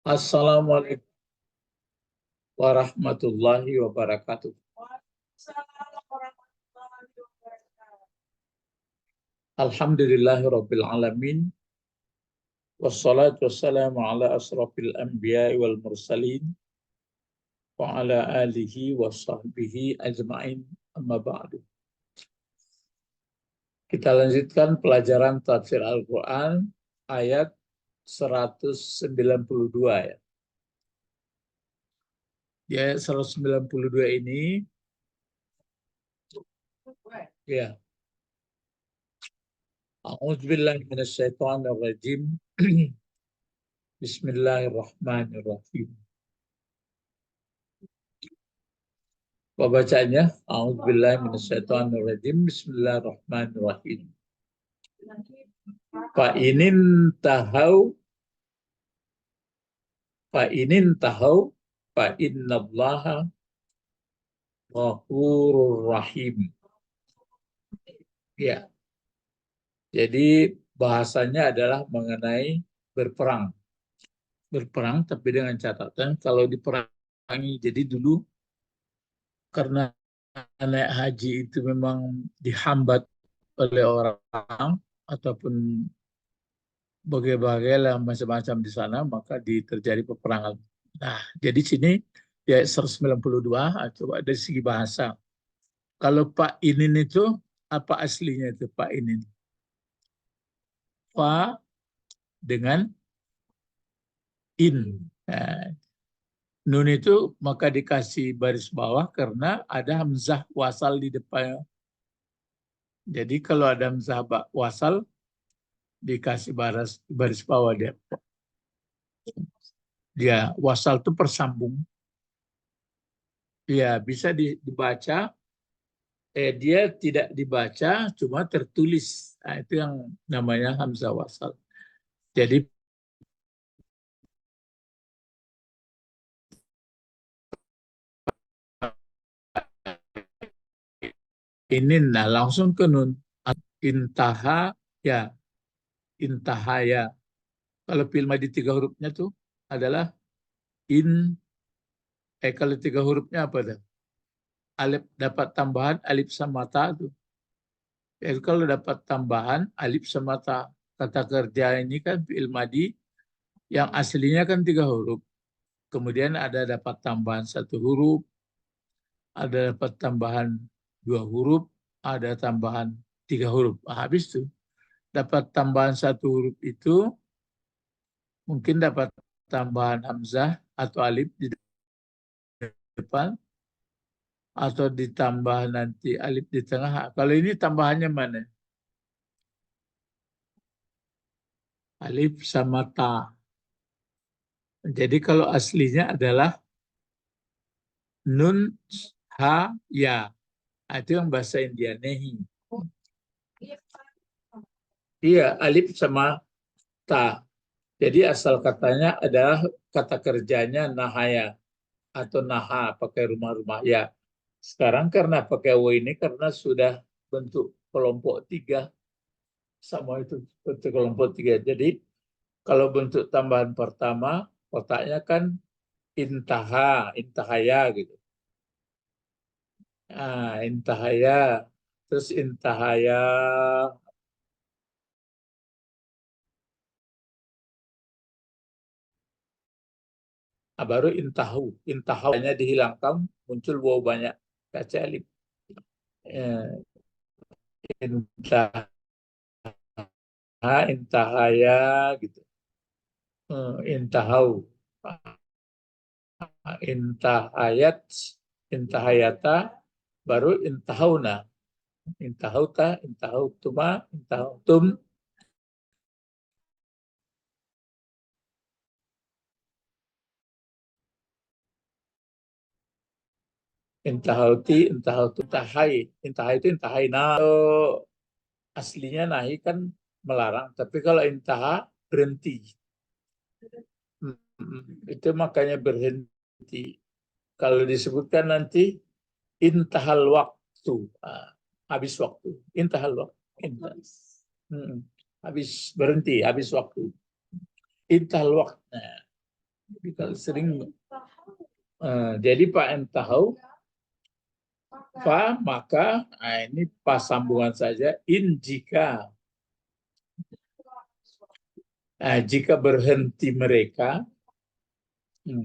Assalamualaikum warahmatullahi wabarakatuh. Alhamdulillahirabbil alamin. Wassalatu wassalamu ala asrafil anbiya'i wal mursalin wa ala alihi wa sahbihi ajma'in, amma ba'du. Kita lanjutkan pelajaran tafsir Al-Quran ayat 192 ya. Di ayat 192 ini ya. A'udzubillahi minasyaitonir rajim. Bismillahirrahmanirrahim. Pembacanya, a'udzubillahi minasyaitonir rajim. Bismillahirrahmanirrahim. Fa'inin tahau fa'innallaha ghafurur rahim. Ya. Jadi bahasanya adalah mengenai berperang. Berperang tapi dengan catatan kalau diperangi. Jadi dulu karena naik haji itu memang dihambat oleh orang ataupun bagai-bagai lah macam-macam di sana, maka terjadi peperangan. Nah, jadi sini di ayat 192 coba dari segi bahasa. Kalau Pak Inin itu apa aslinya itu Pak Inin? Fa dengan in. Nah, nun itu maka dikasih baris bawah karena ada hamzah wasal di depannya. Jadi kalau ada hamzah wasal dikasih baris bawah dia. Dia wasal itu persambung. Ya, bisa dibaca. Dia tidak dibaca, cuma tertulis. Nah, itu yang namanya hamzah wasal. Jadi ini nah langsung ke nun. Intaha ya, intahaya. Kalau fi'il madhi 3 hurufnya tuh adalah kalau 3 hurufnya apa dah? Alif dapat tambahan alif sama ta tuh. Jadi kalau dapat tambahan alif sama ta, kata kerja ini kan fi'il madhi yang aslinya kan 3 huruf. Kemudian ada dapat tambahan 1 huruf, ada dapat tambahan 2 huruf, ada tambahan 3 huruf. Habis tuh. Dapat tambahan 1 huruf itu mungkin dapat tambahan hamzah atau alif di depan, atau ditambah nanti alif di tengah. Kalau ini tambahannya mana? Alif sama ta. Jadi kalau aslinya adalah nun, ha, ya. Itu yang bahasa India, nehi. Iya, alif sama ta. Jadi asal katanya adalah kata kerjanya nahaya atau naha, pakai rumah-rumah. Ya, sekarang karena pakai w ini karena sudah bentuk kelompok 3. Sama itu bentuk kelompok 3. Jadi kalau bentuk tambahan pertama, kotaknya kan intahaya gitu. Nah, intahaya, terus intahaya, baru intahu. Intahu hanya dihilangkan, muncul waw banyak, kaca alif. Intaha, intahaya gitu. Intahau. Intahayat, intahayata, baru intahauna. Intahauta, intahautuma, intahautum. Intahauti, intahautu, intahai. Intahai itu intahai. Nah, aslinya nahi kan melarang. Tapi kalau intaha, berhenti. Itu makanya berhenti. Kalau disebutkan nanti intahal waktu, habis waktu. Intahal waktu. Habis berhenti, habis waktu. Intahal waktu. Nah, Kalau sering jadi Pak tahu fa maka ini pas sambungan saja jika berhenti mereka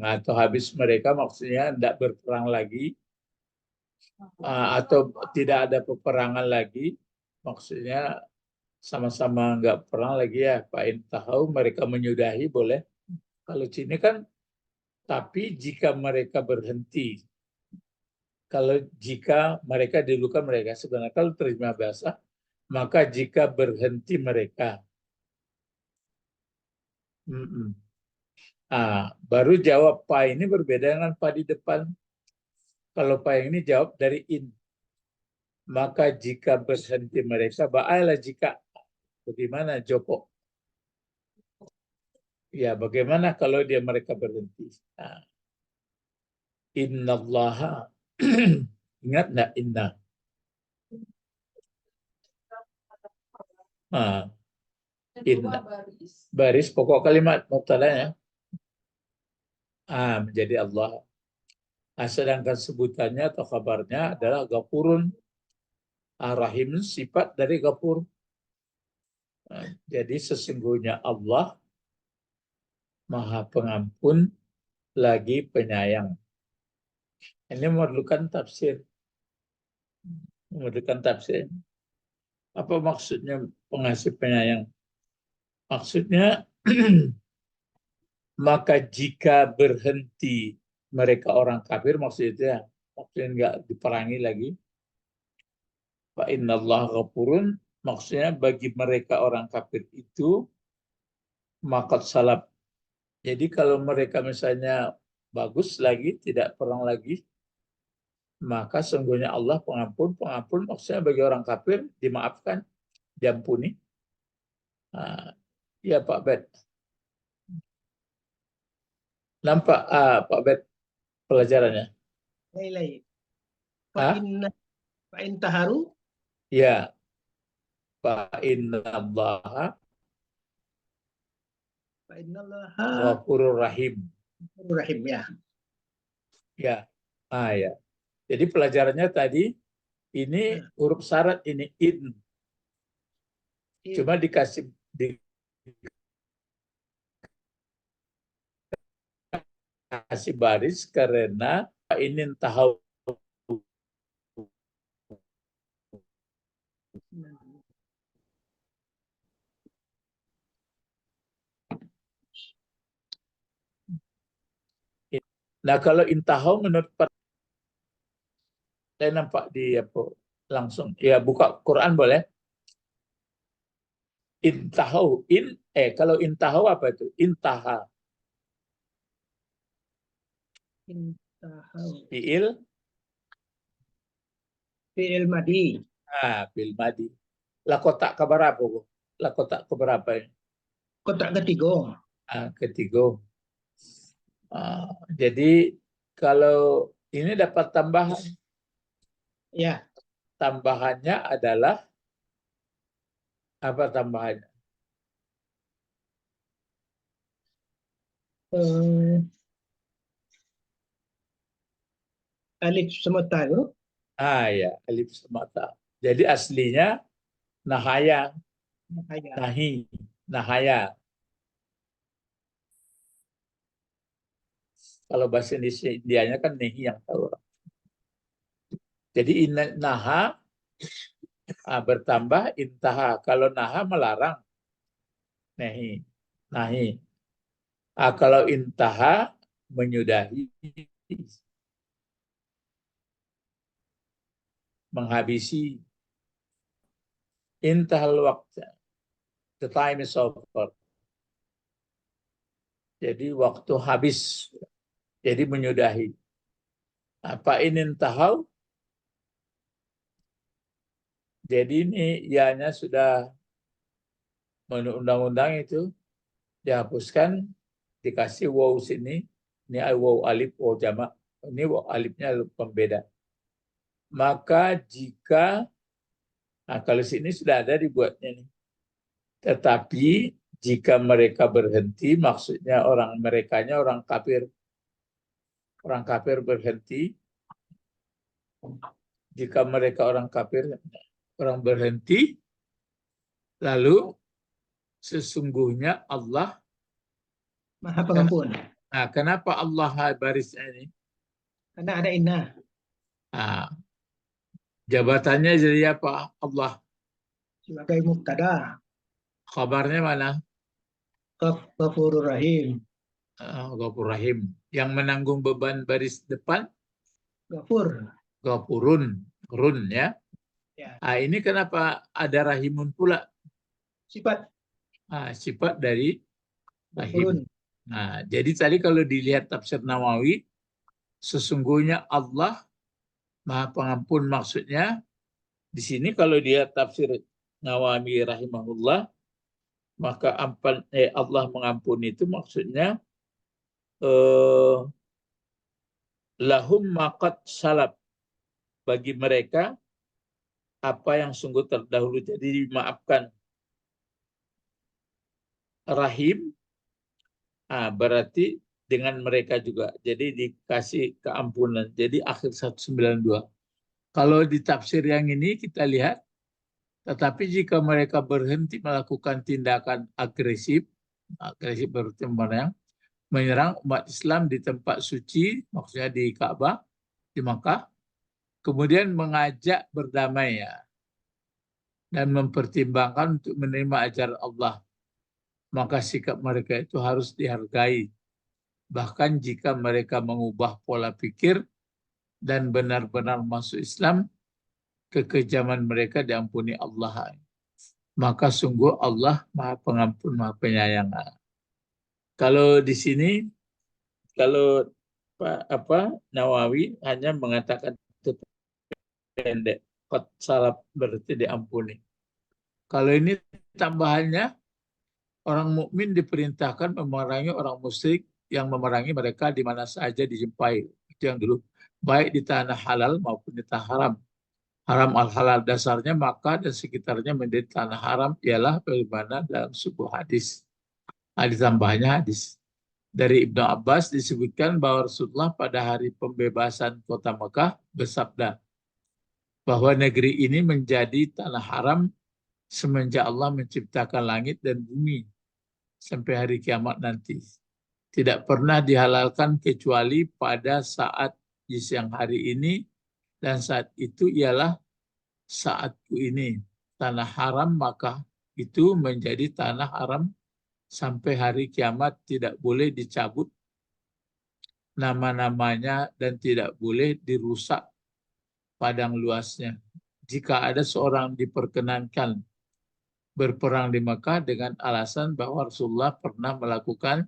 atau habis mereka maksudnya tidak berperang lagi atau tidak ada peperangan lagi maksudnya sama-sama nggak perang lagi ya Pak tahu mereka menyudahi boleh kalau sini kan tapi jika mereka berhenti kalau jika mereka dilukan mereka sebenarnya kalau terjemah bahasa maka jika berhenti mereka baru jawab Pak ini berbeda dengan Pak di depan kalau Pak yang ini jawab dari in maka jika berhenti mereka ba'ala jika bagaimana Joko ya bagaimana kalau mereka berhenti innallaha ingat enggak inna inna baris pokok kalimat mubtadanya menjadi Allah sedangkan sebutannya atau kabarnya adalah Ghafurun Rahim sifat dari Ghafur jadi sesungguhnya Allah Maha Pengampun lagi penyayang ini memerlukan tafsir apa maksudnya pengasih penyayang maksudnya maka jika berhenti mereka orang kafir maksudnya nggak diperangi lagi fa innallaha ghafurun maksudnya bagi mereka orang kafir itu maqad salab jadi kalau mereka misalnya bagus lagi tidak perang lagi maka sungguhnya Allah pengampun maksudnya bagi orang kafir dimaafkan diampuni ya Pak Bet nampak Pak Bet pelajarannya Pak Intaharu ya Pak innallaha Ghafurur Rahim ya ya ya jadi pelajarannya tadi ini huruf syarat ini in cuma dikasih baris karena ini tahu nah kalau intahau menurut saya nampak di langsung ya buka Quran boleh intahau kalau intahau apa itu intaha fiil madi fiil madi lah kotak keberapa lah kotak keberapa ini kotak ketiga ketiga jadi kalau ini dapat tambahan ya tambahannya adalah apa tambahannya alif semata itu ya alif semata jadi aslinya nahaya nahaya kalau bahasa Indianya kan nehi yang tahu jadi naha bertambah intaha kalau naha melarang nehi nahi kalau intaha menyudahi menghabisi intahal waktu the time is over jadi waktu habis jadi menyudahi apa ini intahau jadi ini ianya sudah menurut undang-undang itu dihapuskan dikasih waw sini ini waw alif waw jamak ini waw alifnya pembeda maka jika kalau sini sudah ada dibuatnya nih tetapi Jika mereka berhenti, maksudnya orang merekanya orang kafir. Orang kafir berhenti. Jika mereka orang kafir, orang berhenti, lalu sesungguhnya Allah. Maha Pengampun. Nah, kenapa Allah baris ini? Karena ada inna. Nah, jabatannya jadi apa? Allah. Sebagai mubtada. Kabarnya mana? Ghafurur Rahim. Ghafur Rahim. Yang menanggung beban baris depan? Ghafur. Ghafurun. Run ya. Ya. Nah, ini kenapa ada rahimun pula? Sifat Sifat dari Ghafurun. rahim. Nah, jadi tadi kalau dilihat tafsir Nawawi, sesungguhnya Allah Maha Pengampun maksudnya. Di sini kalau dia tafsir Nawawi rahimahullah, maka Allah mengampuni itu maksudnya lahum maqad salab, bagi mereka apa yang sungguh terdahulu, jadi dimaafkan. Rahim berarti dengan mereka juga, jadi dikasih keampunan. Jadi akhir 192. Kalau di tafsir yang ini kita lihat, tetapi jika mereka berhenti melakukan tindakan agresif berarti menyerang umat Islam di tempat suci, maksudnya di Ka'bah, di Makkah, kemudian mengajak berdamai ya, dan mempertimbangkan untuk menerima ajaran Allah, maka sikap mereka itu harus dihargai. Bahkan jika mereka mengubah pola pikir dan benar-benar masuk Islam, kekejaman mereka diampuni Allah. Maka sungguh Allah Maha Pengampun, Maha Penyayang. Kalau di sini, kalau Nawawi hanya mengatakan itu pendek, qad salaf berarti diampuni. Kalau ini tambahannya, orang mukmin diperintahkan memerangi orang musyrik yang memerangi mereka di mana saja dijumpai. Itu yang dulu, baik di tanah halal maupun di tanah haram. Haram al-halal dasarnya Makkah dan sekitarnya menjadi tanah haram ialah bagaimana dalam sebuah hadis. Ditambahnya hadis dari Ibnu Abbas disebutkan bahwa Rasulullah pada hari pembebasan kota Makkah bersabda bahwa negeri ini menjadi tanah haram semenjak Allah menciptakan langit dan bumi sampai hari kiamat nanti. Tidak pernah dihalalkan kecuali pada saat di siang hari ini, dan saat itu ialah saatku ini. Tanah haram maka itu menjadi tanah haram sampai hari kiamat, tidak boleh dicabut nama-namanya dan tidak boleh dirusak padang luasnya. Jika ada seorang diperkenankan berperang di Makkah dengan alasan bahwa Rasulullah pernah melakukan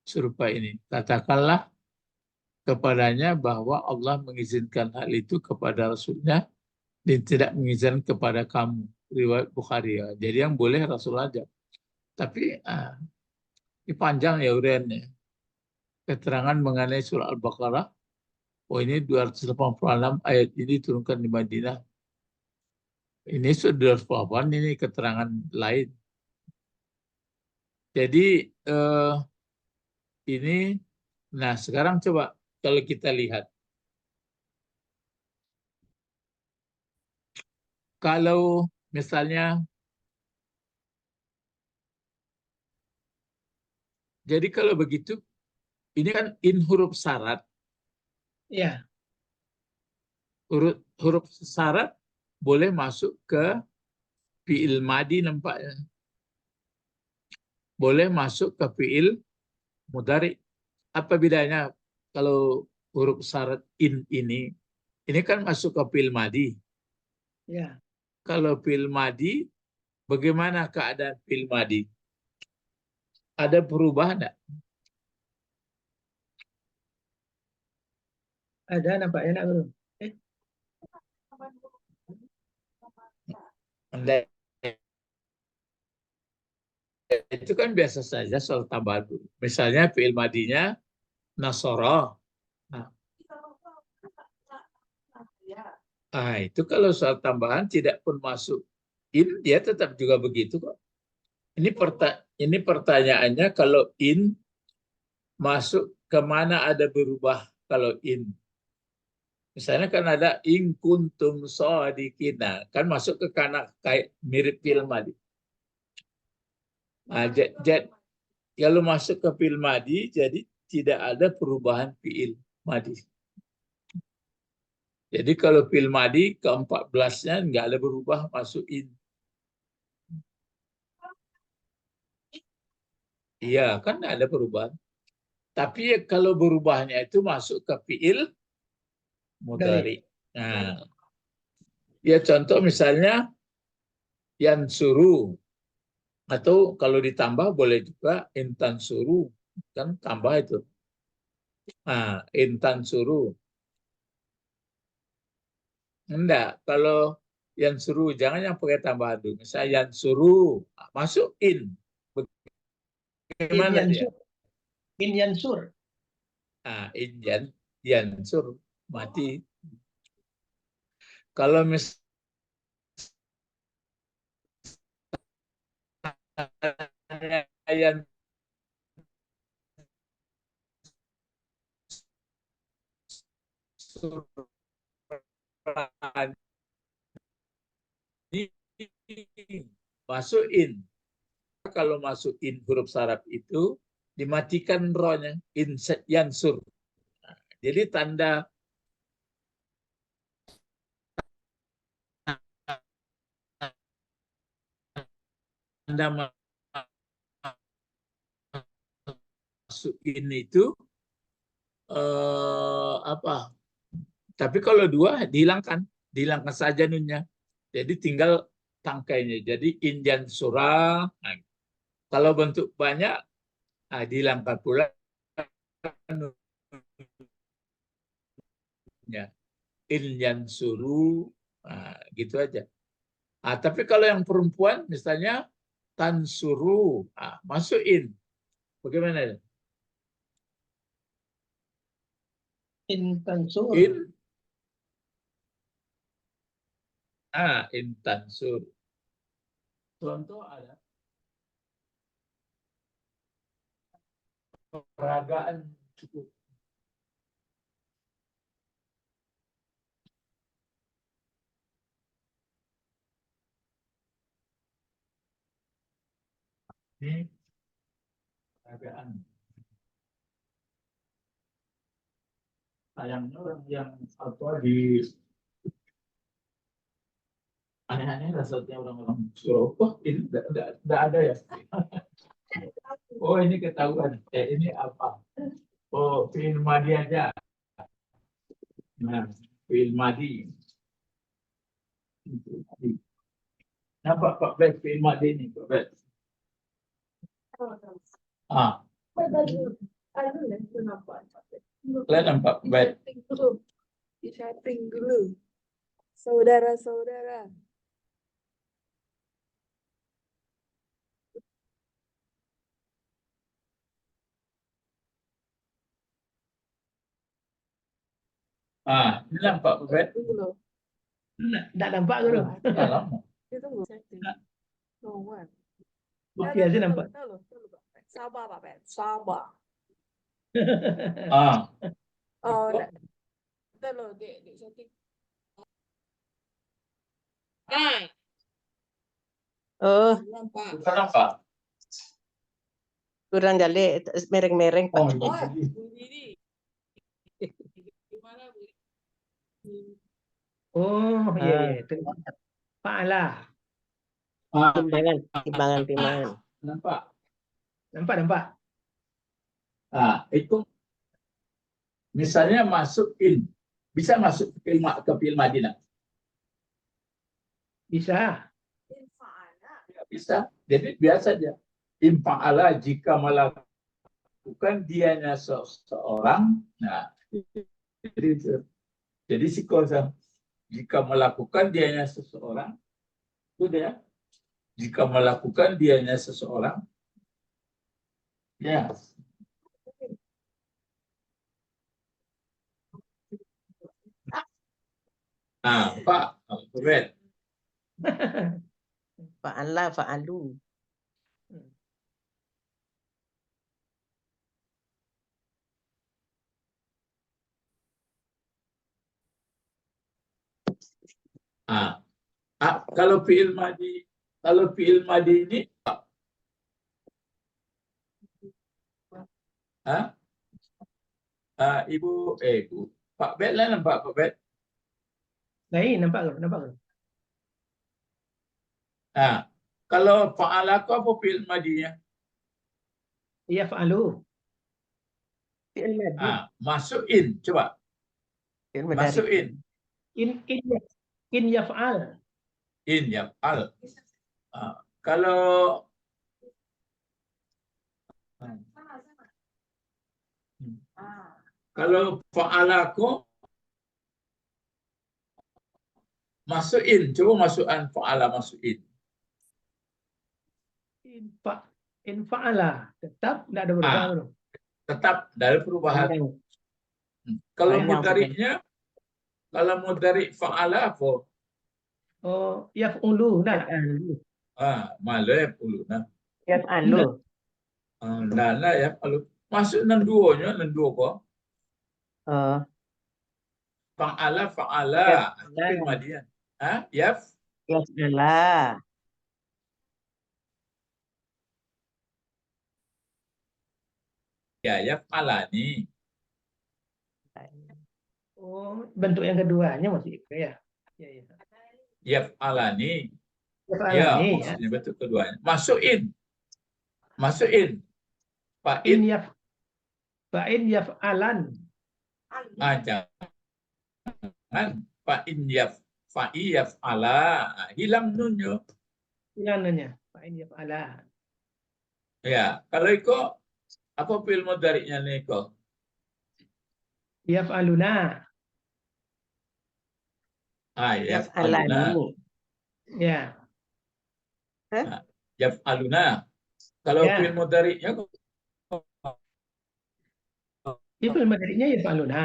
serupa ini, katakanlah kepadanya bahwa Allah mengizinkan hal itu kepada Rasulnya dan tidak mengizinkan kepada kamu. Riwayat Bukhari ya. Jadi yang boleh Rasul aja. Tapi ini panjang ya uriannya. Keterangan mengenai surah Al-Baqarah. Oh ini 286 ayat ini turunkan di Madinah. Ini sudah 288, ini keterangan lain. Jadi ini, nah sekarang coba kalau kita lihat. Kalau misalnya, jadi kalau begitu, ini kan in huruf syarat. Ya. Huruf syarat boleh masuk ke fi'il madi nampaknya. Boleh masuk ke fi'il mudhari. Apa bedanya kalau huruf syarat in ini kan masuk ke fi'il madi. Ya. Kalau fi'il madi, bagaimana keadaan fi'il madi? Ada perubahan enggak? Ada nampaknya nak guru. Enggak. Itu kan biasa saja soal tambahan. Misalnya fi'il madinya nasara. Itu kalau soal tambahan tidak pun masuk in, dia tetap juga begitu kok. Ini pertanyaannya kalau in masuk kemana ada berubah kalau in. Misalnya kan ada in kuntum shadiqina, kan masuk ke kanak kayak mirip fi'il madhi. Nah, kalau masuk ke fi'il madhi jadi tidak ada perubahan fi'il madhi. Jadi kalau fi'il madhi ke-14-nya nggak ada berubah masuk in. Iya, kan nggak ada perubahan. Tapi kalau berubahnya itu masuk ke fi'il mudhari. Nah, ya contoh misalnya yang suruh, atau kalau ditambah boleh juga intan suruh, kan tambah itu. Nah, intan suruh. Enggak, kalau yang suruh jangan yang pakai tambahan dulu. Misalnya yang suruh masuk in. In Bagaimana dia? yansur. In yansur. Nah, in yang suruh mati. Kalau misalnya yang suruh masuk in. Kalau masuk in huruf saraf itu dimatikan rohnya in yansur. Jadi tanda masuk in itu apa? Tapi kalau dua dihilangkan saja nunnya. Jadi tinggal tangkainya. Jadi Indian surah. Nah, kalau bentuk banyak, dihilangkan pula nunnya. Indian suruh, gitu aja. Tapi kalau yang perempuan, misalnya tan suruh, masukin. Bagaimana? In tansur. Intan suruh. Contoh ada peragaan cukup. Ini peragaan. Sayangnya orang yang di aneh-aneh rasanya orang-orang Surabaya ini tidak ada ya. Oh ini ketahuan. Ini apa? Oh fi'il madhi aja. Nah, fi'il madhi. Nampak Pak Bet fi'il madhi ini Pak Bet. Kalian nampak Bet. Di setting dulu. Saudara-saudara. Ini nampak Pak Bet. Dulu. Tidak nampak guru. Lama. Itu tunggu setting. Tungguan. Oke aja nampak. Sabar Pak Bet. Sabar. Oh, kita loh di setting. Oh, Nampak. Bukan apa? kurang jale mereng-mereng Pak. Oh, Oh, jadi. Bu Didi. Gimana Bu? Oh iya iya. Palah. Timbangan. Nampak. Nampak. Itu misalnya masuk in, bisa masuk ke film Madinah. Bisa. Ya, bisa. Jadi biasa aja. Infa'ala jika melakukan dianya seseorang. Nah, jadi si kosa jika melakukan dianya seseorang, itu dia. Jika melakukan dianya seseorang, ya. Pak, keren. Fa'ala, fa'alu. Kalau fi'il madi ini Ibu Pak Bet lah nampak Pak Bet. Lain nampak ke? Nampak ke? Kalau fa'ala kau apa fi'il madinya? Yaf'alu. Fi'il madhi. Masukin, coba Fi'il madari. masukin. In yaf'al. In yaf'al. Kalau kalau fa'ala kau masukin, coba masukkan fa'ala masukin. In fa'ala. Tetap tidak ada berubah. Bro. Tetap dari perubahan. Panjang. Kalau Panjang, mudariknya, kalau mudarik fa'ala apa? Oh, yaf'ulu. Nah, Yaf'alu. Malah ya puluh. Yaf'alu. Nana ya kalau masuk nan duonya nan duo kok. Oh, Fa'ala Yaf'ala. itu madian. Yaf Yaf'ala. ya yaf'alani. oh, bentuk yang keduanya masih itu ya. Ya, ya. Yaf'alani. Yaf'alani, Ya, ya. maksudnya bentuk keduanya. Masukin. Fa'in Fa'in yaf'alan. jangan fa'i yaf'ala. Hilang nunnya. Ilananya. Fa'in yaf'ala. Ya, kalau ikut apa fi'il mudhari'nya nih kok? Yaf'aluna. Yaf'aluna. Yaf'alani. Ya. Yaf'aluna. Kalau Ya. fi'il mudhari'nya Itu materinya yaf'aluna.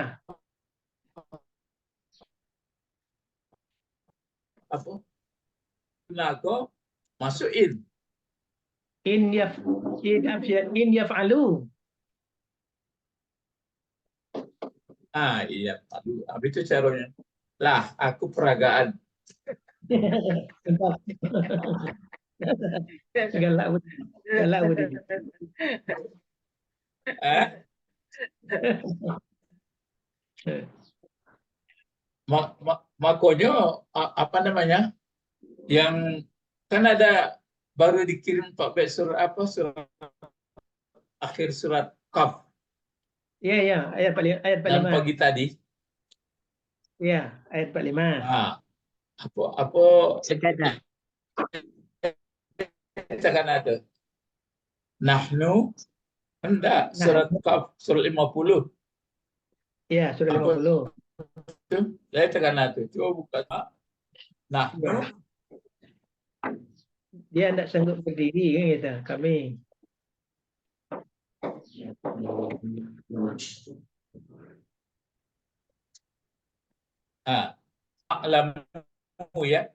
apa? Nah, kok masukin. In yaf'alu. Iya. Aduh, habis itu caranya. Lah, aku peragaan. Galak Budi. Eh? Makanya apa namanya? Yang kan ada baru dikirim Pak Bet surat apa? Surat akhir surat Qaf Iya, ya, ayat yang 45. pagi tadi. Iya, ayat 45. Apa Sejadah. kita kan ada. Nahnu enggak surat Qaf surat 50. Iya, sudah 50. Itu saya tekan itu. Coba buka. Nahnu Dia tidak sanggup berdiri kan kita, kami. a'lamu ya.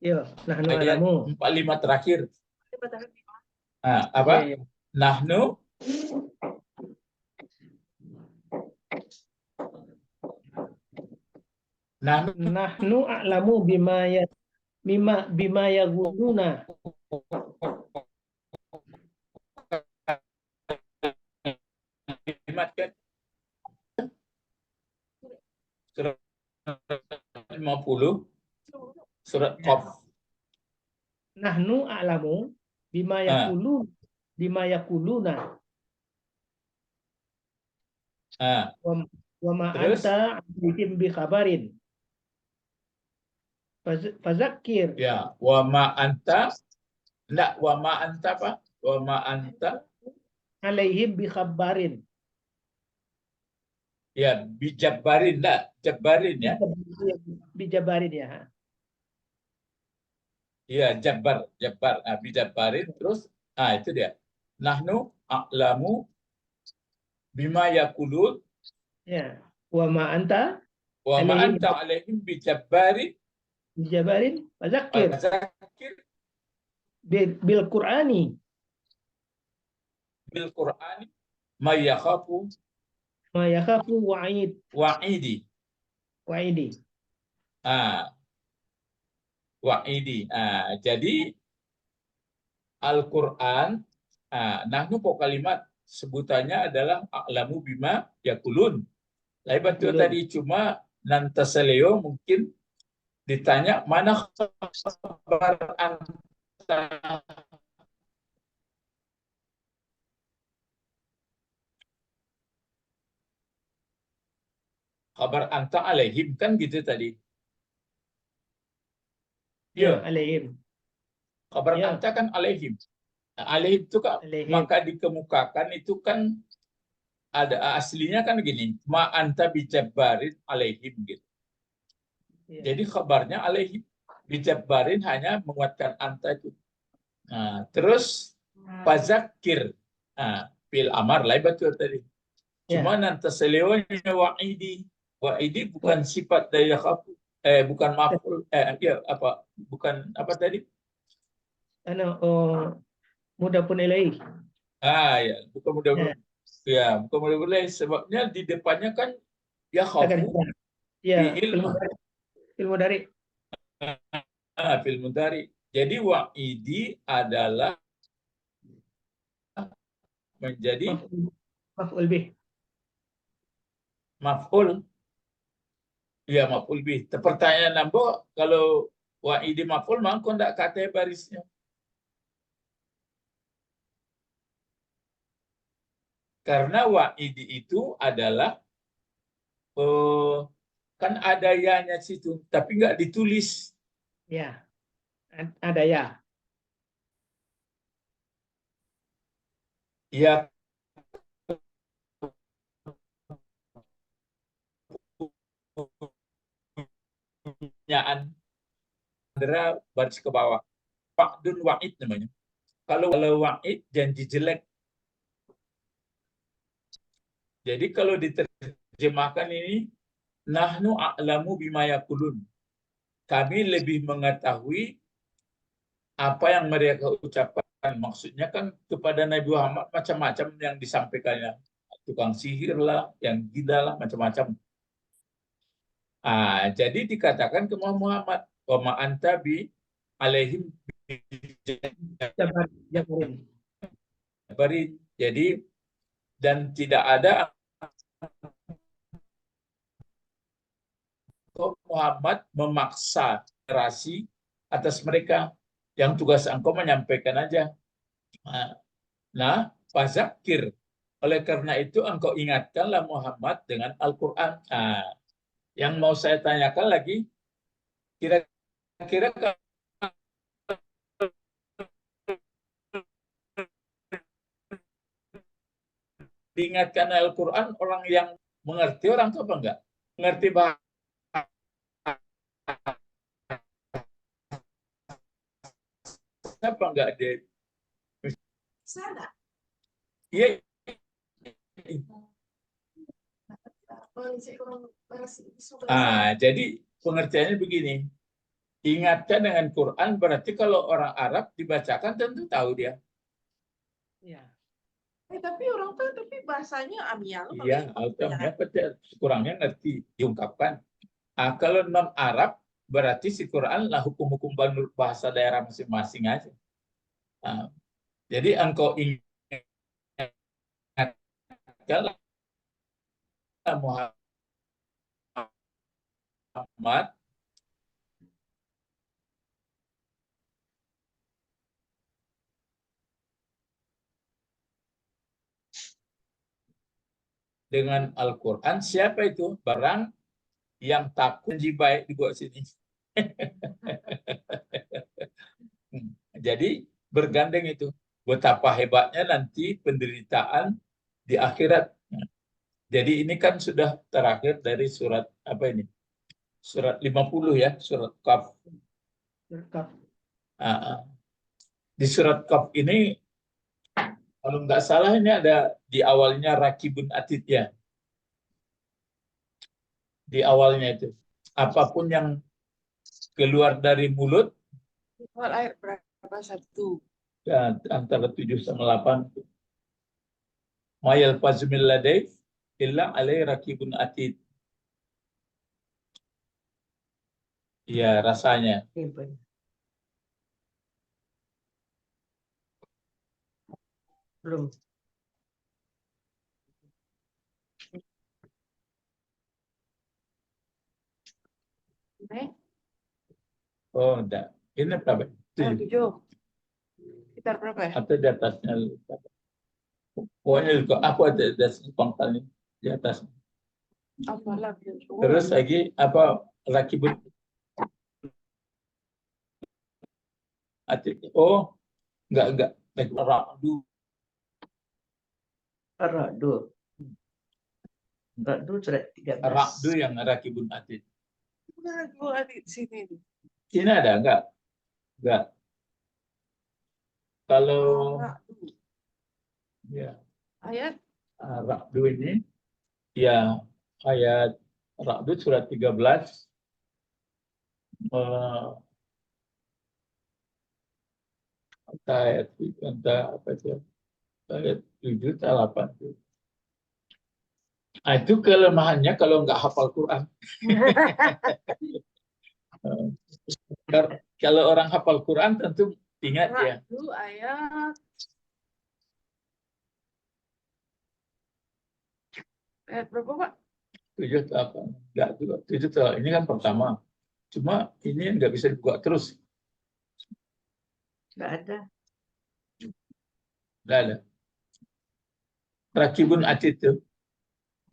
Yo, nahnu Ayat alamu. 45 terakhir. Apa? Iya, iya. Nahnu Nahnu a'lamu bima yaquluna. kan surat 50 surat Qaf. Nahnu a'lamu bima yaquluna. Wa ma Terus? anta 'alaihim bi khabarin. Fazakir. Ya, wa ma anta enggak wa ma anta apa? Wa ma anta 'Alaihim bi khabarin. ya bijabbarin enggak jabbarin ya. Bijabarin ya. Iya, jabbar. Bijabbarin terus itu dia. Nahnu a'lamu bima yaqulun Ya. Wa ma anta wa ma alaihim anta alaihim bijabbarin bijabarin. Fazakir. fadzakir Bil Qur'ani. bil Qur'ani may yakhafu Ma yakhafu wa'id. wa'idi. Wa'idi. Wa'idi. Jadi Al-Quran, nahnu kok kalimat sebutannya adalah a'lamu bima yakulun. Lain betul Yakulun. tadi, cuma nantasaleo mungkin ditanya mana kabar anta, kabar anta alaihim, kan gitu tadi. Ya, Ya, alaihim. kabar Ya. anta kan alaihim. Alaihim itu kan, Alaihim. maka dikemukakan itu kan ada aslinya kan gini, ma anta bijabbarin alaihim gitu. Ya. Jadi kabarnya alaihim, bijabbarin hanya menguatkan anta itu. Terus fazakir, fil amar lain betul tadi. Cuma Ya. nanti selewanya wa'idi. Wa'idi bukan sifat dari yakhafu. Bukan maf'ul. Bukan apa tadi? Mudafun ilaih. Ya, bukan mudah. Ya. Ya, bukan mudah. Sebabnya di depannya kan Akan yakhafu ya, fi'il ilmu dari fil mudhari. Jadi wa'idi adalah menjadi maf'ul bih. maf'ul. Ya, maf'ul bih. Pertanyaan nambo kalau wa'idi maf'ul mangko ndak kata barisnya. Karena wa'idi itu adalah kan ada ya-nya situ, tapi nggak ditulis. Ya. Ada ya. Ya, pertanyaan baris ke bawah. Wa'dun wa'id namanya. Kalau wa'id janji jelek. Jadi kalau diterjemahkan ini, nahnu a'lamu bima yakulun. Kami lebih mengetahui apa yang mereka ucapkan. Maksudnya kan kepada Nabi Muhammad macam-macam yang disampaikannya. Tukang sihir lah, yang gila lah, macam-macam. Jadi dikatakan ke Muhammad, wa ma anta bi alaihim Jabarin. jabarin. Jadi dan tidak ada Muhammad memaksa generasi atas mereka, yang tugas engkau menyampaikan aja. Nah, fazakir. Oleh karena itu engkau ingatkanlah Muhammad dengan Al-Quran. Yang mau saya tanyakan lagi, kira-kira diingatkan Al-Quran orang yang mengerti orang itu apa enggak? Mengerti bahasa apa enggak dia? Sana. Iya. Jadi pengertiannya begini. Ingatkan dengan Quran berarti kalau orang Arab dibacakan tentu tahu dia. Ya. Tapi orang tuh bahasanya amyal. Iya, autamnya kurangnya ngerti diungkapkan. Kalau non Arab berarti si Quran lah hukum-hukum bahasa daerah masing-masing aja. Jadi engkau ingatkanlah Muhammad dengan Al-Quran. Siapa itu? Barang yang takut janji baik dibuat sini. Jadi bergandeng itu. Betapa hebatnya nanti penderitaan di akhirat. Jadi ini kan sudah terakhir dari surat apa ini? Surat 50 ya, surat Qaf. Di surat Qaf ini kalau nggak salah ini ada di awalnya rakibun atid ya. Di awalnya itu. Apapun yang keluar dari mulut. Ayat berapa? 1. Ya, antara 7 sama 8. Mayal fazmil ladai illa alai rakibun atid. Iya, rasanya. Simpan. Belum. Oh, enggak. Ini berapa? 7. 7. Sekitar berapa ya? Atau di atasnya. Pokoknya juga apa ada pangkalnya di atas. Apalah. Terus lagi apa rakibun atid. Oh, enggak. Ra'du. Ra'du. Ra'du surat 13. Ra'du yang rakibun atid. Bukan gua di sini. Ini ada enggak? Enggak. Kalau ya Ayat Ra'du ini ya ayat Ra'du surat 13 ayat apa itu? Ayat 7 atau 8 tuh. Nah, itu kelemahannya kalau nggak hafal Quran. Kalau orang hafal Quran tentu ingat ya. Ra'du ayat berapa, Pak? 7 atau apa? Enggak juga. 7 atau ini kan pertama. Cuma ini nggak bisa dibuka terus. Nggak ada. Nggak ada. Rakibun atid itu.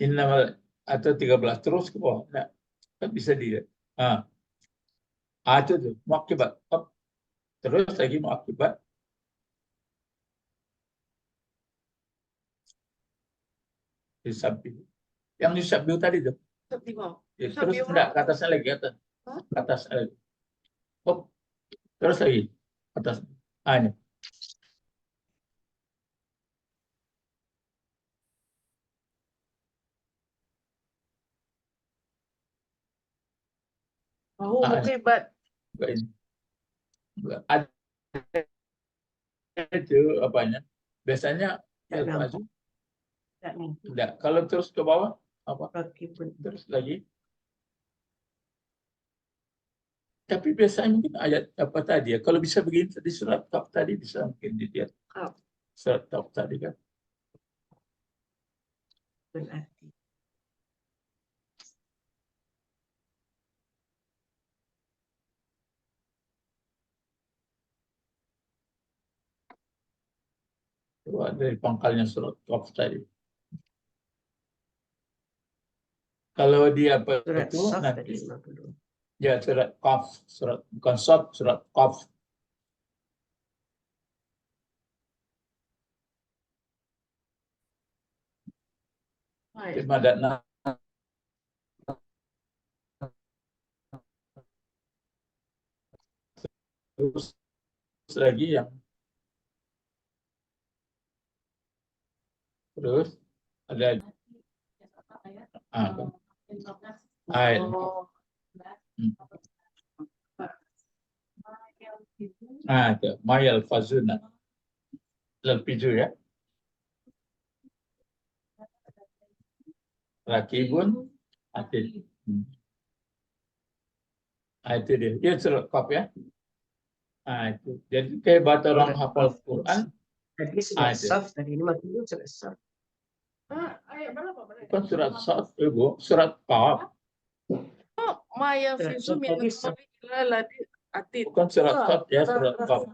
Innamal atau 13 terus ke bawah. Nggak. Kan bisa dilihat. Itu tuh. Muakibat. Terus lagi muakibat. Disabbihu. Yang disabbihu tadi tuh. Ya, terus Sabbihu. enggak, ke atasnya lagi atas. Hah? Ke atas lagi. Terus lagi atas. Ini. Mukibat. Ini. Ada itu apanya? Biasanya Nggak nampak. maju. Nggak nampak. Enggak. Kalau terus ke bawah apa? Rakibun. Terus lagi. Tapi biasanya mungkin ayat apa tadi ya? Kalau bisa begini di surat Qaf tadi bisa mungkin dilihat. Surat Qaf tadi kan. Berarti. Coba dari pangkalnya surat Qaf tadi. Kalau dia apa Surat itu Shaf nanti tadi 50. ya surat Qaf, surat bukan Shad, surat Qaf. Ada terus lagi yang terus ada ayat. Itu mayal fazuna lalpiju ya. Rakibun atid. Itu dia. Dia surat Qaf ya. Itu. Jadi kayak batu orang hafal Quran. Tadi surat Ada. Shaf, tadi ini maksudnya surat Shaf. Ayat berapa? Bukan surat Shad, Ibu, surat Qaf. Maya Surat fisu Shaf min tadi Shaf. ladi atid. Bukan surat Shad ya, surat Qaf.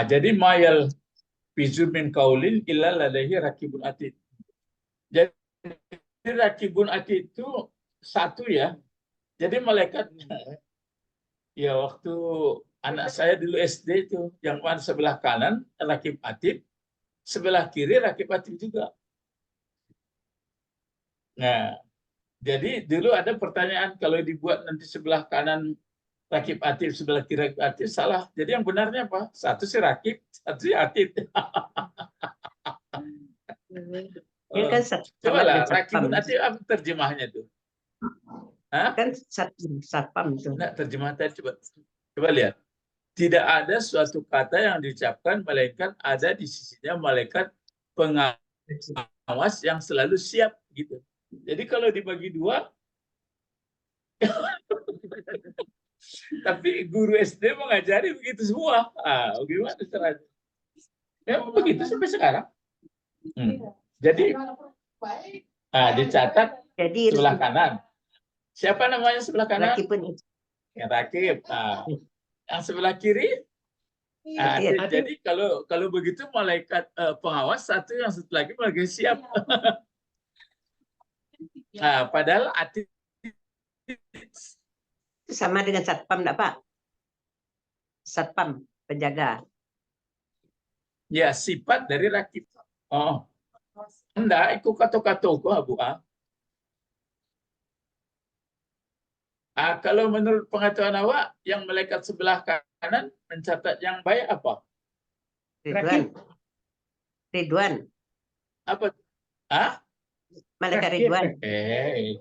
Jadi mayal fizu min kaulin illa ladaihi rakibun atid. Jadi rakibun atid itu satu ya. Jadi malaikat ya waktu anak saya dulu SD itu yang mana sebelah kanan rakib atid, sebelah kiri rakib atid juga. Nah, jadi dulu ada pertanyaan kalau dibuat nanti sebelah kanan rakib atid, sebelah kiri rakib atid, salah. Jadi yang benarnya apa? Satu si rakib, satu si atid. Ini kan sama Coba lah, dengan rakibun satpam. atid apa terjemahnya tuh? Kan satpam itu. Nah, terjemah tadi coba lihat. Tidak ada suatu kata yang diucapkan malaikat ada di sisinya malaikat pengawas yang selalu siap gitu. Jadi kalau dibagi dua, tapi guru SD mengajari begitu semua. Gimana caranya? Memang begitu sampai sekarang. Jadi dicatat Jadi sebelah kanan. Siapa namanya sebelah kanan? rakibun itu. Ya, rakib. Yang sebelah kiri. Atid. Jadi kalau begitu malaikat pengawas satu, yang satu lagi malaikat siap. Padahal atid Itu sama dengan satpam enggak, Pak? Satpam, penjaga. ya sifat dari rakib. Oh, enggak, ikut kata-kata Abu A. Kalau menurut pengetahuan awak, yang malaikat sebelah kanan mencatat yang baik apa? Ridwan. Ridwan. Apa? Malaikat Rakib. Ridwan.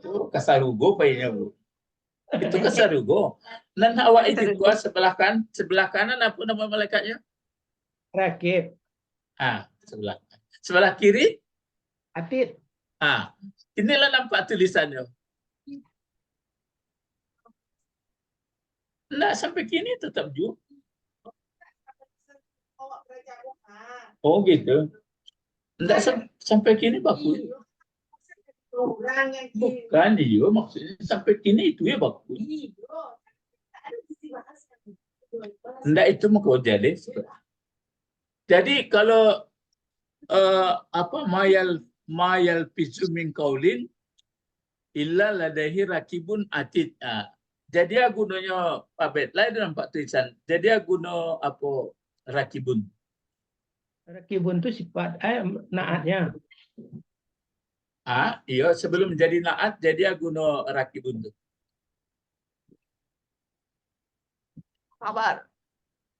Itu kasarugo payahnya, Bu. Itu kasarugo. Dan awak itu sebelah kanan apa nama malaikatnya? Rakib. Sebelah kiri? Atid. Inilah nampak tulisannya. Enggak, sampai kini tetap juga. Oh gitu. Enggak, sampai kini bagus. Bukan, iya, maksudnya sampai kini itu ya bagus. Enggak, itu mau kau jadi. Jadi kalau mayal pisu min kaulin illa ladaihi rakibun atid. Jadi gunanya Pak lain nampak tulisan. Jadi guna apa rakibun. Rakibun itu sifat naatnya. Iya, sebelum jadi naat jadi guna rakibun itu. Kabar.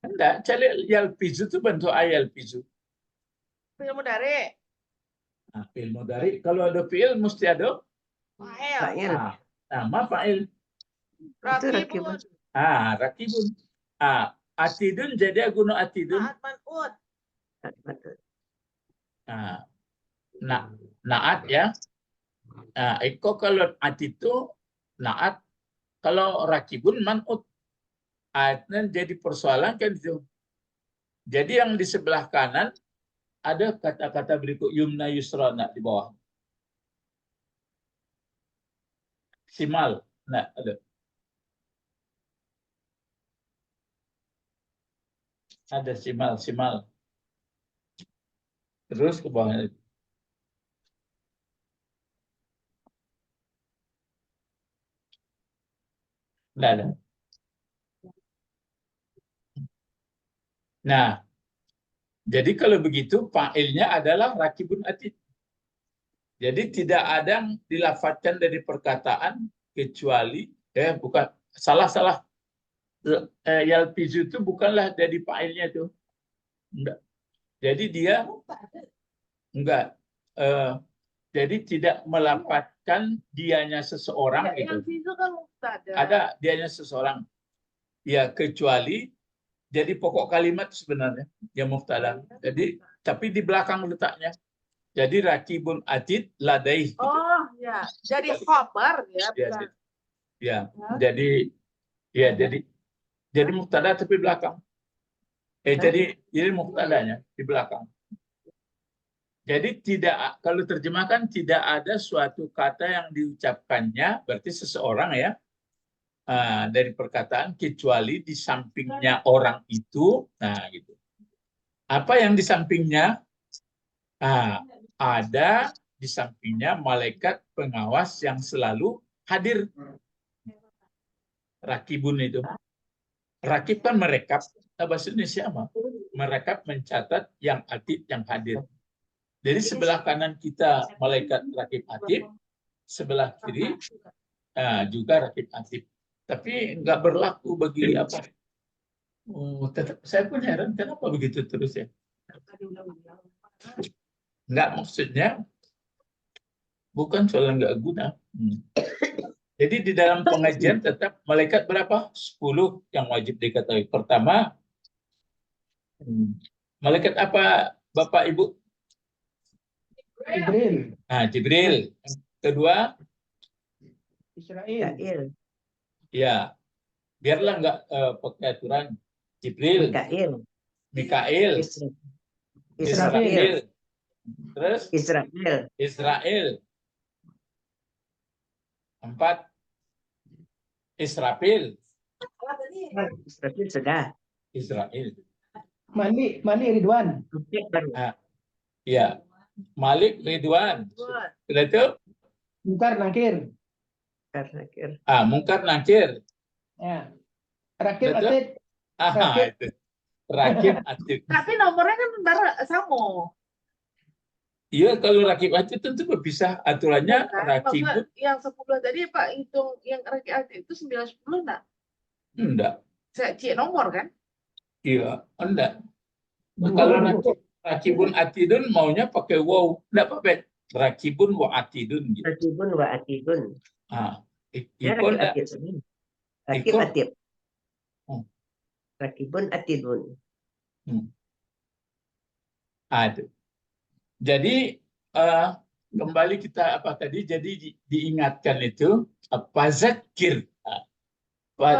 Enggak, cari yal pisu itu bentuk ayal pisu. Fi'il mudhari. Fi'il mudhari. Kalau ada fi'il mesti ada Fa'il. nama fa'il. Rakibun. Rakibun. Atidun jadi guna atidun. Naat man'ut. Naat ya. Iko kalau atid itu naat, kalau rakibun man'ut. Dan jadi persoalan kan itu. Jadi yang di sebelah kanan ada kata-kata berikut yumna yusra di bawah. Simal. Ada. Ada simal. Terus ke bawah. Nggak ada. Nah, jadi kalau begitu fa'ilnya adalah rakibun atid. Jadi tidak ada yang dilafatkan dari perkataan kecuali bukan salah. Yalpizu itu bukanlah dari fa'ilnya itu. Enggak. Jadi dia enggak. Jadi tidak melafatkan dianya seseorang gitu. Yalpizu kan mubtada. Ada dianya seseorang. Ya kecuali jadi pokok kalimat sebenarnya yang mubtada. Jadi tapi di belakang letaknya. Jadi rakibun atid ladai. Gitu. Oh ya, jadi khabar ya, bukan. Jadi mubtada tapi belakang. Jadi mubtadanya di belakang. Jadi tidak, kalau terjemahkan tidak ada suatu kata yang diucapkannya berarti seseorang ya dari perkataan kecuali di sampingnya orang itu. Nah gitu. Apa yang di sampingnya? Ada di sampingnya malaikat pengawas yang selalu hadir. Rakibun itu. Rakib kan merekap. Bahasa Indonesia apa? Merekap, mencatat yang atid, yang hadir. Jadi sebelah kanan kita malaikat rakib atid, sebelah kiri juga rakib atid. Tapi nggak berlaku bagi apa? Tetap saya pun heran kenapa begitu terus ya? Nggak, maksudnya bukan soal nggak guna. Jadi di dalam pengajian tetap malaikat berapa? 10 yang wajib diketahui. Pertama, malaikat apa Bapak Ibu? Jibril. Jibril. kedua, Israel. Mikail. ya biarlah nggak pakai aturan. Jibril, Mikail. Mikail, Isra- Israfil, terus Israel. Israel. 4, Israfil, Israel sudah. Israel. Malik Ridwan. Empat baru. Ya, Malik, Ridwan. Sudah itu? Munkar Nakir. Karena kira. Mungkar, Nakir. Ya. Rakib Betul. Atid. Rakib. Itu. Rakib, Atid. Tapi nomornya kan sama. Iya, kalau rakib atid tentu berpisah aturannya. Kan? Rakib Maksudnya yang 10 tadi Pak hitung yang rakib itu 9-10 enggak? enggak. Saya cek nomor kan? Iya, enggak. Dua, Kalau dua. rakibun atidun maunya pakai wow, enggak apa-apa. Rakibun wa atidun gitu. Rakibun wa atibun. Ikon Ya, rakib enggak. atib sendiri. Rakib Ikon. atib. Hmm. Rakibun atibun. Itu. Jadi kembali kita apa tadi? Jadi diingatkan itu apa zakir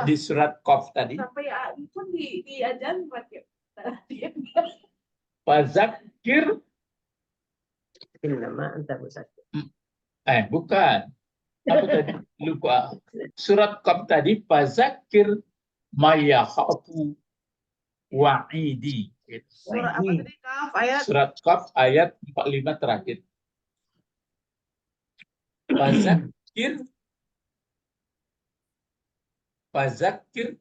di surat Qaf tadi. Sampai itu pun diajarin rakib. Fazakir, Innama anta muzakkir. bukan. Apa tadi? Lupa. Surat Qaf tadi fazakir mayakhafu wa'idi. Surah apa tadi? Kaf ayat Surat Qaf ayat 45 terakhir. Fazakir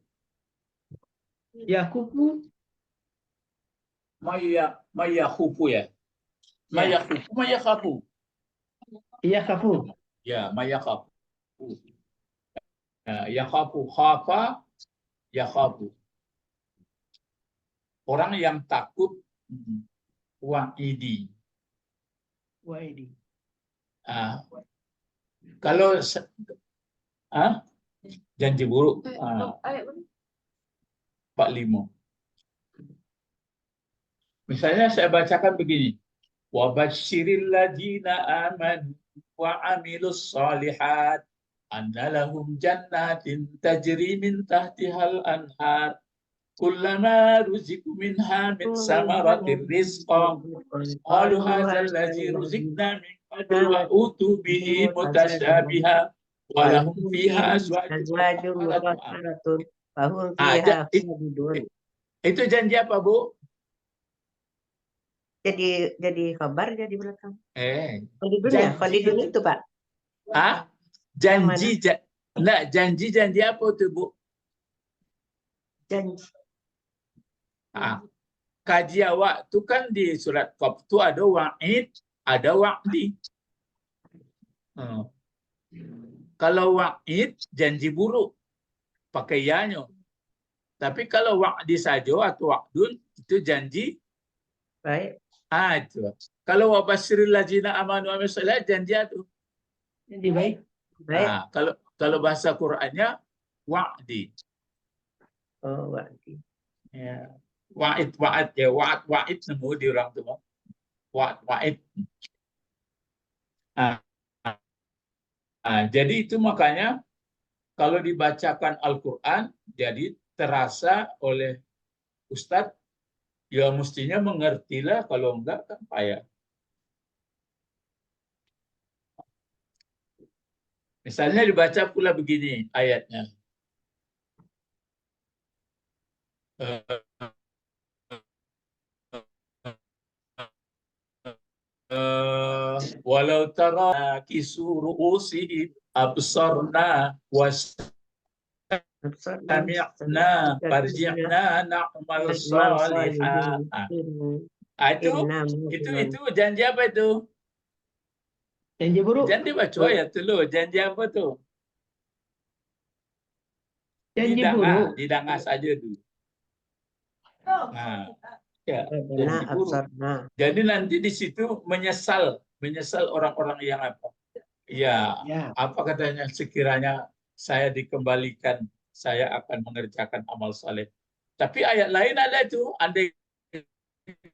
Yakubu. mayakhufu ya. Mayakhafu. Yakafu. Ya, mayakhafu. Yakhafu khafa yakhafu. Orang yang takut wa'idi. Waidi. Kalau janji buruk ayat 45. Misalnya saya bacakan begini. Wa basyiril ladzina amanu wa amilus shalihat anna lahum jannatin tajri min tahtihal anhar kullama ruziqu minha min samaratir rizqa qalu hadzal ladzi ruziqna min qablu wa utu bihi mutasyabiha wa lahum fiha azwajun mutahharatun fahum Ada- fiha khalidun. Itu janji apa, Bu? Jadi kabar jadi belakang. Khalidun Janji ya, Khalidun itu Pak. Janji, janji apa tuh, Bu? Janji. Kaji awak tu kan di surat Qaf tu ada wa'id, ada wa'di. Kalau wa'id janji buruk pakai ya-nya. Tapi kalau wa'di saja atau wa'dun itu janji Baik. itu. Kalau wabasyiril ladzina amanu wa amilus shalihat janji itu. Jadi baik. Baik. Kalau bahasa Qur'annya wa'di. Oh, wa'di. Ya. Wa'id ya, wa'id nemu di orang tua. Wa'id. Jadi itu makanya kalau dibacakan Al-Qur'an jadi terasa oleh Ustadz, ya mestinya mengertilah, kalau enggak kan payah. Misalnya dibaca pula begini ayatnya. Walau tara kisuru usihim absarna wasami'na farji'na na'mal salihah. Itu janji apa itu? Janji buruk. Janji baca ayat tu lo. Janji apa tu? Janji buruk. Didanga saja dulu. Ya, janji buruk. Jadi nanti di situ menyesal orang-orang yang apa? Ya, apa katanya, sekiranya saya dikembalikan, saya akan mengerjakan amal saleh. Tapi ayat lain ada itu, andai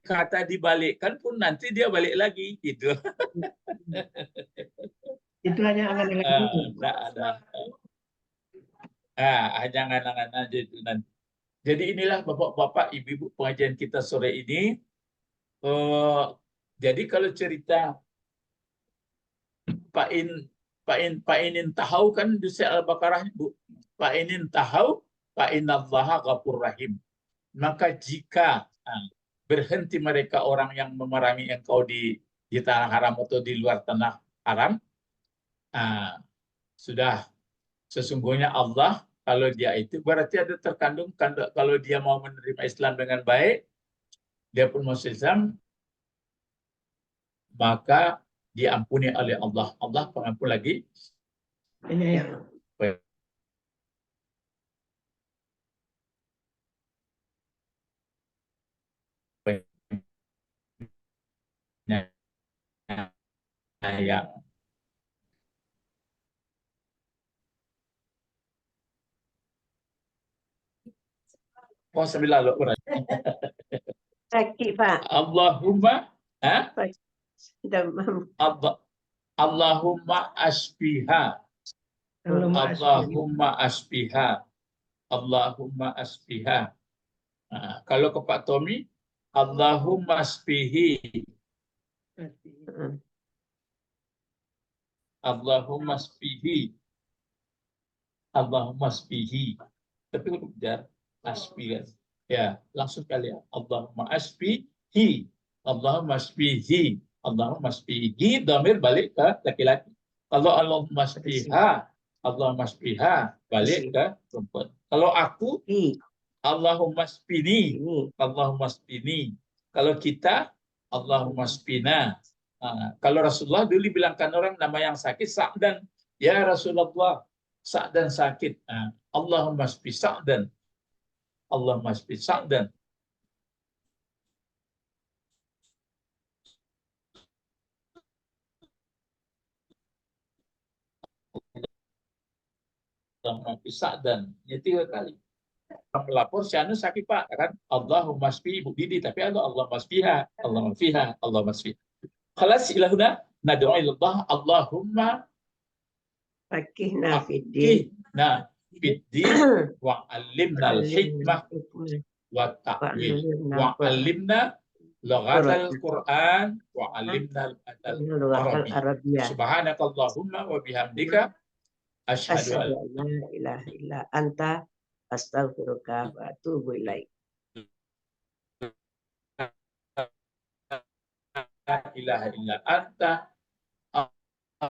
kata dibalikkan pun nanti dia balik lagi gitu. Itu hanya angan-angan dulu. Enggak ada. Hanya angan-angan aja itu nanti. Jadi inilah Bapak-bapak, Ibu-ibu pengajian kita sore ini. Jadi kalau cerita Pak Inin tahu kan di surah Al-Baqarah, Bu. Pak Inin tahu, Pak Innallaha Ghafur Rahim. Maka jika berhenti mereka orang yang memerangi engkau di tanah haram atau di luar tanah haram, sudah sesungguhnya Allah, kalau dia itu berarti ada terkandung, kalau dia mau menerima Islam dengan baik, dia pun masuk Islam, maka diampuni oleh Allah. Allah pengampun lagi. Ini ya. Yang sambil lalu Sakit, Pak. Allahumma Sudah mampu. Allahumma asbiha. Allahumma asbiha. Allahumma asbiha. Kalau ke Pak Tommy, Allahumma asbihi. Allahumma asbihi. Allahumma asbihi. Tapi udah asbi kan. Ya, langsung kali ya. Allahumma asbihi. Allahumma asbihi. Allahumma asbihi. Dhamir balik ke laki-laki. Kalau Allahumma asbiha, Allahumma asbiha balik ke perempuan. Kalau aku, Allahumma asbini. Allahumma asbini. Kalau kita, Allahumma asbina. Kalau Rasulullah dulu bilangkan orang nama yang sakit Sa'dan. Ya Rasulullah, Sa'dan sakit. Allahumma asbi Sa'dan. Allahumma asbi Sa'dan. Allahumma asbi Sa'dan. Ya 3 kali. Melapor si anu sakit Pak kan, Allahumma asbi Ibu Didi, tapi ada Allahumma asbiha, Allahumma fiha, Allahumma asbiha. Khalas ilahuna nad'u ilallah Allahumma Fakihna fiddin. Fiddin wa alimna al-hikmah wa ta'wil wa alimna lughatal Qur'an wa alimna al-adab Arabiyyah. Subhanakallahumma wa bihamdika asyhadu an la ilaha illa anta astaghfiruka wa atubu ilaik. la ilaha illa anta